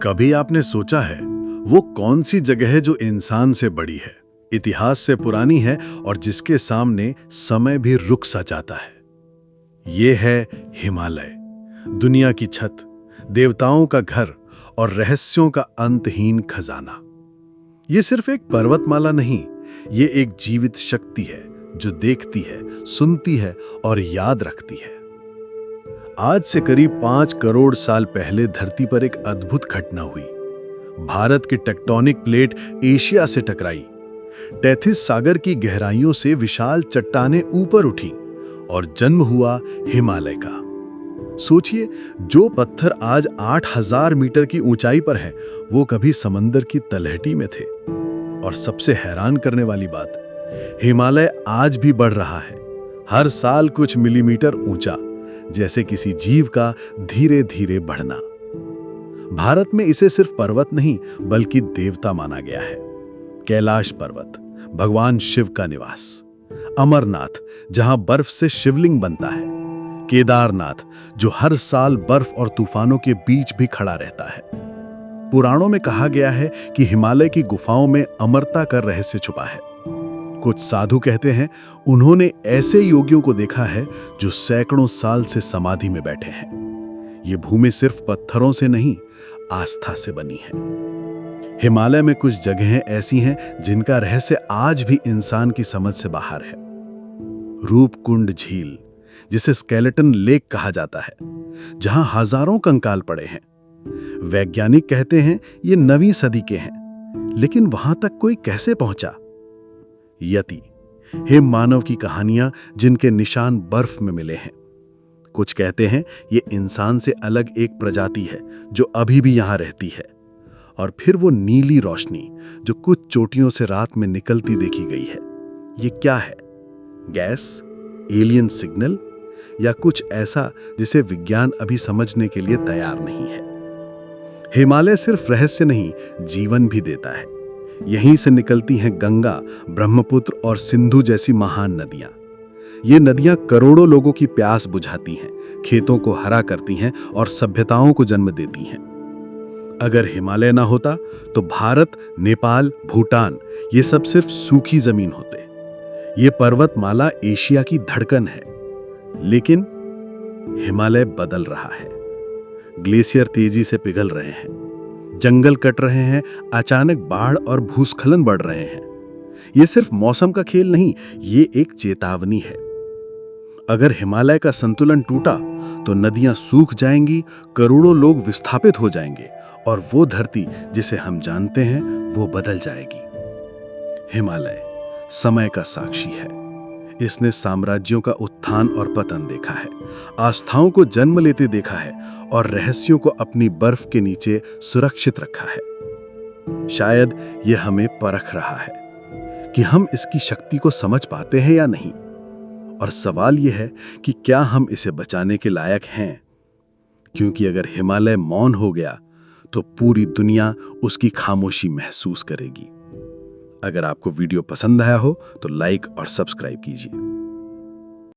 कभी आपने सोचा है वो कौन सी जगह है जो इंसान से बड़ी है, इतिहास से पुरानी है और जिसके सामने समय भी रुक सा जाता है? ये है हिमालय, दुनिया की छत, देवताओं का घर और रहस्यों का अंतहीन खजाना। ये सिर्फ एक पर्वतमाला नहीं, ये एक जीवित शक्ति है जो देखती है, सुनती है और याद रखती है। आज से करीब 5 करोड़ साल पहले धरती पर एक अद्भुत घटना हुई। भारत की टेक्टोनिक प्लेट एशिया से टकराई। टेथिस सागर की गहराइयों से विशाल चट्टानें ऊपर उठीं और जन्म हुआ हिमालय का। सोचिए, जो पत्थर आज 8000 मीटर की ऊंचाई पर हैं, वो कभी समंदर की तलहटी में थे। और सबसे हैरान करने वाली बात, हिमालय आज भी बढ़ रहा है, हर साल कुछ मिलीमीटर ऊंचा, जैसे किसी जीव का धीरे धीरे बढ़ना। भारत में इसे सिर्फ पर्वत नहीं बल्कि देवता माना गया है। कैलाश पर्वत, भगवान शिव का निवास। अमरनाथ, जहां बर्फ से शिवलिंग बनता है। केदारनाथ, जो हर साल बर्फ और तूफानों के बीच भी खड़ा रहता है। पुराणों में कहा गया है कि हिमालय की गुफाओं में अमरता का रहस्य छुपा है। कुछ साधु कहते हैं उन्होंने ऐसे योगियों को देखा है जो सैकड़ों साल से समाधि में बैठे हैं। ये भूमि सिर्फ पत्थरों से नहीं, आस्था से बनी है। हिमालय में कुछ जगहें ऐसी हैं जिनका रहस्य आज भी इंसान की समझ से बाहर है। रूपकुंड झील, जिसे स्केलेटन लेक कहा जाता है, जहां हजारों कंकाल पड़े हैं। वैज्ञानिक कहते हैं ये 9वीं सदी के हैं, लेकिन वहां तक कोई कैसे पहुंचा? यति, हिम मानव की कहानियां जिनके निशान बर्फ में मिले हैं। कुछ कहते हैं ये इंसान से अलग एक प्रजाति है जो अभी भी यहां रहती है। और फिर वो नीली रोशनी जो कुछ चोटियों से रात में निकलती देखी गई है। ये क्या है? गैस, एलियन सिग्नल, या कुछ ऐसा जिसे विज्ञान अभी समझने के लिए तैयार नहीं है। हिमालय सिर्फ रहस्य नहीं, जीवन भी देता है। यहीं से निकलती हैं गंगा, ब्रह्मपुत्र और सिंधु जैसी महान नदियां। ये नदियां करोड़ों लोगों की प्यास बुझाती हैं, खेतों को हरा करती हैं और सभ्यताओं को जन्म देती हैं। अगर हिमालय ना होता तो भारत, नेपाल, भूटान, ये सब सिर्फ सूखी जमीन होते। ये पर्वतमाला एशिया की धड़कन है। लेकिन हिमालय बदल रहा है। ग्लेशियर तेजी से पिघल रहे हैं, जंगल कट रहे हैं, अचानक बाढ़ और भूस्खलन बढ़ रहे हैं। ये सिर्फ मौसम का खेल नहीं, ये एक चेतावनी है। अगर हिमालय का संतुलन टूटा तो नदियां सूख जाएंगी, करोड़ों लोग विस्थापित हो जाएंगे और वो धरती जिसे हम जानते हैं वो बदल जाएगी। हिमालय समय का साक्षी है। इसने साम्राज्यों का उत्थान और पतन देखा है, आस्थाओं को जन्म लेते देखा है और रहस्यों को अपनी बर्फ के नीचे सुरक्षित रखा है। शायद यह हमें परख रहा है कि हम इसकी शक्ति को समझ पाते हैं या नहीं। और सवाल यह है कि क्या हम इसे बचाने के लायक हैं? क्योंकि अगर हिमालय मौन हो गया तो पूरी दुनिया उसकी खामोशी महसूस करेगी। अगर आपको वीडियो पसंद आया हो तो लाइक और सब्सक्राइब कीजिए।